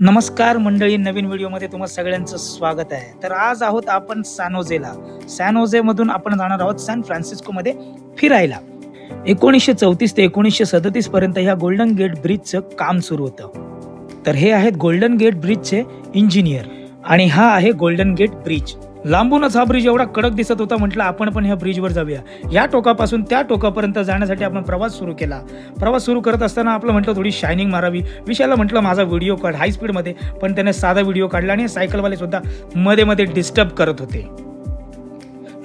नमस्कार मंडळी, नवीन व्हिडिओमध्ये तुम्हा सगळ्यांचं स्वागत आहे. तर आज आहोत आपण सॅन होजे मधून आपण जाणार आहोत सॅन फ्रान्सिस्को मध्ये फिरायला. 1934 ते 1937 पर्यंत ह्या गोल्डन गेट ब्रिजचं काम सुरू होतं. तर हे आहेत गोल्डन गेट ब्रिजचे इंजिनियर आणि हा आहे गोल्डन गेट ब्रिज. लांबूनच हा ब्रिज एवढा कडक दिसत होता, म्हटलं आपण पण ह्या ब्रिजवर जाऊया. या टोकापासून त्या टोकापर्यंत जाण्यासाठी आपण प्रवास सुरू केला. प्रवास सुरू करत असताना आपलं म्हटलं थोडी शायनिंग मारावी. विशालला म्हटलं माझा व्हिडिओ काढ हाय स्पीडमध्ये, पण त्याने साधा व्हिडिओ काढला आणि सायकलवाले सुद्धा मध्ये मध्ये डिस्टर्ब करत होते.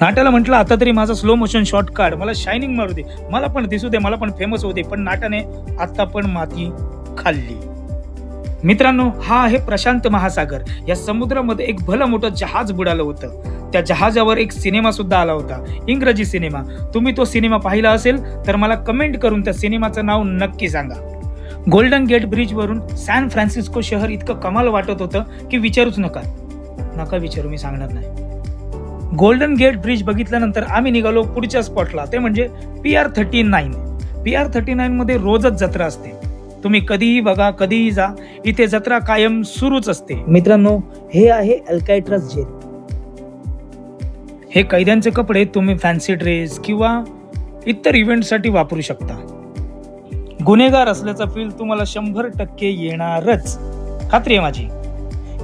नाट्याला म्हटलं आता तरी माझा स्लो मोशन शॉट काढ, मला शायनिंग मारू दे, मला पण दिसू दे, मला पण फेमस होऊ दे. पण नाट्याने आता पण माती खाल्ली. मित्रांनो, हा आहे प्रशांत महासागर. या समुद्रामध्ये एक भलं मोठं जहाज बुडालं होतं. त्या जहाजावर एक सिनेमा सुद्धा आला होता, इंग्रजी सिनेमा. तुम्ही तो सिनेमा पाहिला असेल तर मला कमेंट करून त्या सिनेमाचं नाव नक्की सांगा. गोल्डन गेट ब्रिज वरून सॅन फ्रान्सिस्को शहर इतकं कमाल वाटत होतं की विचारूच नका विचारू, मी सांगणार नाही. गोल्डन गेट ब्रिज बघितल्यानंतर आम्ही निघालो पुढच्या स्पॉटला, ते म्हणजे PR39. PR39 मध्ये रोजच जत्रा असते. तुम्ही कधीही बघा, कधीही जा, इथे जत्रा कायम सुरूच असते. मित्रांनो, हे आहे अल्काट्राझ जेल. हे कैद्यांचे कपडे तुम्ही फॅन्सी ड्रेस किंवा इतर इव्हेंटसाठी वापरू शकता. गुन्हेगार असल्याचा फील तुम्हाला 100% येणारच, खात्री आहे माझी.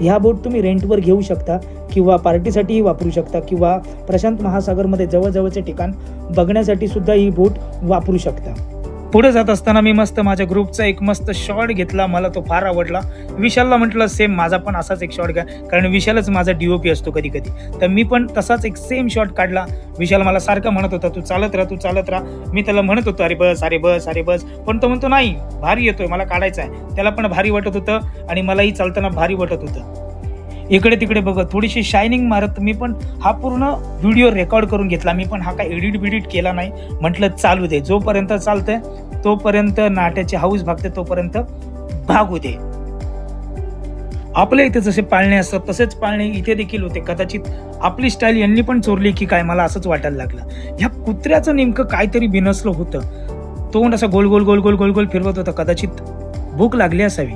ह्या बोट तुम्ही रेंटवर घेऊ शकता किंवा पार्टीसाठीही वापरू शकता किंवा प्रशांत महासागरमध्ये जवळजवळचे ठिकाण बघण्यासाठी सुद्धा ही बोट वापरू शकता. पुढे जात असताना मी मस्त माझ्या ग्रुपचा एक मस्त शॉट घेतला. मला तो फार आवडला. विशालला म्हटलं सेम माझा पण असाच एक शॉट घ्या, कारण विशालच माझा DOP असतो कधी कधी. तर मी पण तसाच एक सेम शॉट काढला. विशाल मला सारखं म्हणत होता तू चालत राहा. मी त्याला म्हणत होतो अरे बस, पण तो म्हणतो नाही भारी येतोय, मला काढायचा आहे. त्याला पण भारी वाटत होतं आणि मलाही चालताना भारी वाटत होतं. इकडे तिकडे बघत थोडीशी शायनिंग मारत मी पण हा पूर्ण व्हिडिओ रेकॉर्ड करून घेतला. मी पण हा काय एडिट केला नाही. म्हटलं चालू दे, जोपर्यंत चालतंय तोपर्यंत नाट्याची हाऊस भागते, तोपर्यंत भागू दे. आपल्या इथे जसे पाळणे असतात तसेच पाळणे इथे देखील होते. कदाचित आपली स्टाईल यांनी पण चोरली की काय, मला असंच वाटायला लागलं. ह्या कुत्र्याचं नेमकं काहीतरी बिनसलं होतं. तोंड असं गोल गोल फिरवत होता. कदाचित भूक लागली असावी.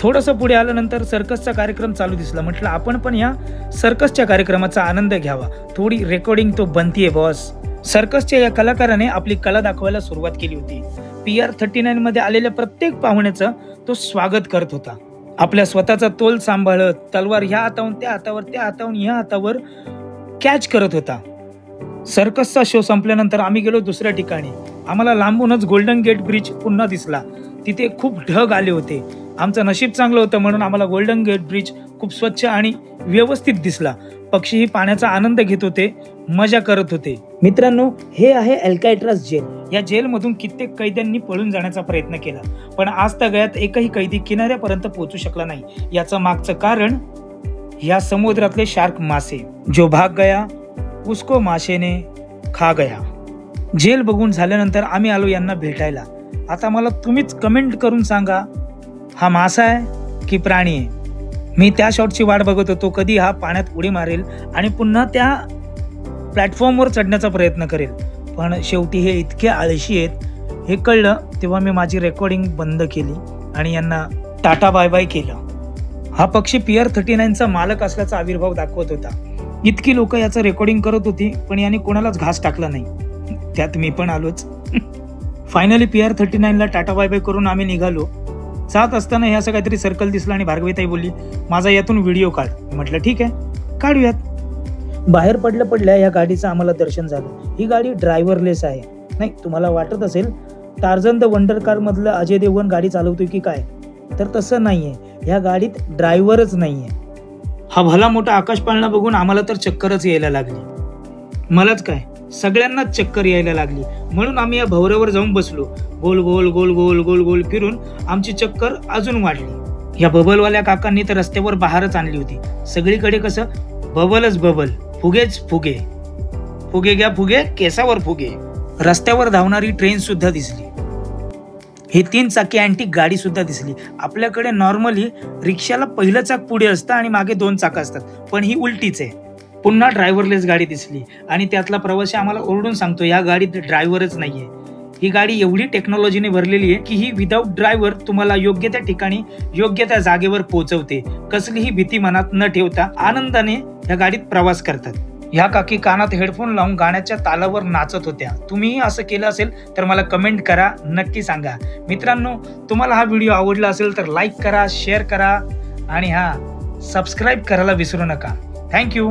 थोडंसं पुढे आल्यानंतर सर्कसचा कार्यक्रम चालू दिसला. म्हटलं आपण पण या सर्कसच्या कार्यक्रमाचा आनंद घ्यावा. थोडी रेकॉर्डिंग तो बनतीये बॉस. सर्कसच्या या कलाकाराने आपली कला दाखवायला सुरुवात केली होती. PR39 मध्ये आलेल्या प्रत्येक पाहुण्याचं तो स्वागत करत होता. आपल्या स्वतःचा तोल सांभाळत तलवार ह्या हातावरून त्या हातावर, त्या हातावरून ह्या हातावर कॅच करत होता. सर्कसचा शो संपल्यानंतर आम्ही गेलो दुसऱ्या ठिकाणी. आम्हाला लांबूनच गोल्डन गेट ब्रिज पुन्हा दिसला. तिथे खूप ढग आले होते. आमचं नशीब चांगलं होतं म्हणून आम्हाला गोल्डन गेट ब्रिज खूप स्वच्छ आणि व्यवस्थित दिसला. पक्षीही पाण्याचा आनंद घेत होते, मजा करत होते. मित्रांनो, हे आहे अल्काट्राझ जेल. या जेलमधून कित्येक कैद्यांनी पळून जाण्याचा प्रयत्न केला, पण आज तगायत एकही कैदी किनाऱ्यापर्यंत पोहोचू शकला नाही. याचं मागचं कारण या समुद्रातले शार्क मासे. जो भाग गया उसको माशेने खा गया. जेल बघून झाल्यानंतर आम्ही आलो यांना भेटायला. आता मला तुम्हीच कमेंट करून सांगा, हा मासा आहे की प्राणी आहे? मी त्या शॉटची वाट बघत होतो, कधी हा पाण्यात उडी मारेल आणि पुन्हा त्या प्लॅटफॉर्मवर चढण्याचा प्रयत्न करेल. पण शेवटी हे इतके आळशी आहेत हे कळलं तेव्हा मी माझी रेकॉर्डिंग बंद केली आणि यांना टाटा बाय बाय केलं. हा पक्षी PR39चा मालक असल्याचा आविर्भाव दाखवत होता. इतकी लोक याचं रेकॉर्डिंग करत होती, पण याने कोणालाच घास टाकला नाही. त्यात मी पण आलोच. फायनली PR39ला टाटा बाय बाय करून आम्ही निघालो. जात असताना हे असं काहीतरी सर्कल दिसलं आणि भार्गवीताई बोलली माझा यातून व्हिडिओ काढ. म्हटलं ठीक आहे, काढूयात. बाहेर पडल्या या गाडीचं आम्हाला दर्शन झालं. ही गाडी ड्रायव्हरलेस आहे. नाही, तुम्हाला वाटत असेल टार्झन द वंडर कार मधलं अजय देवगण गाडी चालवतोय की काय, तर तसं नाहीये. या गाडीत ड्रायव्हरच नाहीये. हा भला मोठा आकाश पाळणा बघून आम्हाला तर चक्करच यायला लागली. मलाच काय, सगळ्यांनाच चक्कर यायला लागली. म्हणून आम्ही या भवऱ्यावर जाऊन बसलो. गोल गोल गोल गोल गोल गोल फिरून आमची चक्कर अजून वाढली. या बबलवाल्या काकांनी तर रस्त्यावर बहारच आणली होती. सगळीकडे कसं बबलच बबल, फुगेच फुगे, फुगे घ्या फुगे, केसावर फुगे. रस्त्यावर धावणारी ट्रेन सुद्धा दिसली. ही 3 चाकी अँटिक गाडी सुद्धा दिसली. आपल्याकडे नॉर्मली रिक्षाला पहिलं चाक पुढे असतं आणि मागे 2 चाक असतात, पण ही उलटीच आहे. पुन्हा ड्रायव्हरलेस गाडी दिसली आणि त्यातला प्रवासी आम्हाला ओरडून सांगतो या गाडीत ड्रायव्हरच नाहीये. ही गाडी एवढी टेक्नॉलॉजीने भरलेली आहे की ही विदाऊट ड्रायव्हर तुम्हाला योग्य त्या ठिकाणी योग्य त्या जागेवर पोहोचवते. कसलीही भीती मनात न ठेवता आनंदाने या गाडीत प्रवास करतात. ह्या काकी कानात हेडफोन लावून गाण्याच्या तालावर नाचत होत्या. तुम्हीही असं केलं असेल तर मला कमेंट करा, नक्की सांगा. मित्रांनो, तुम्हाला हा व्हिडिओ आवडला असेल तर लाईक करा, शेअर करा आणि सबस्क्राईब करायला विसरू नका. थँक्यू.